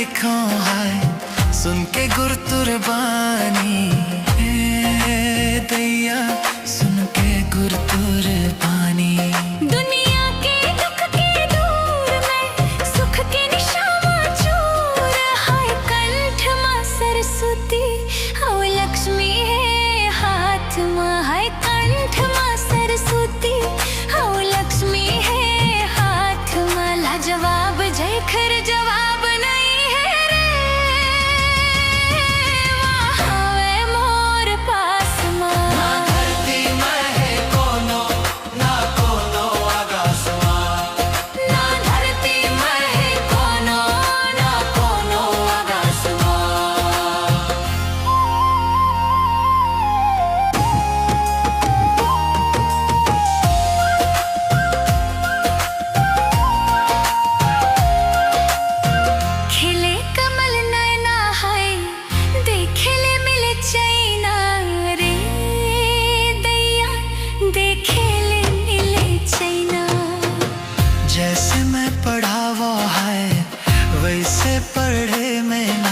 लिखो हाय सुन के गुरतुरबानी दैया सुन के गुरतुरबानी। दुनिया के दुख के दूर में सुख के निशामा चूर हाय कंठ मां सरस्वती हौ लक्ष्मी है हाथ मां हाय कंठ मां सरस्वती हौ लक्ष्मी है हाथ मां लाजवाब जयखर जवाब नहीं है रे वहाँ मोर पास मां। ना धरती में है कोनो ना कोनो आकाशमां। ना धरती में है कोनो ना कोनो आकाशमां। खिले कमल नयना है देखेले मिले चैना रे दैया देखेले मिले चैना। जैसे मैं पढ़ावा है वैसे पढ़े में ना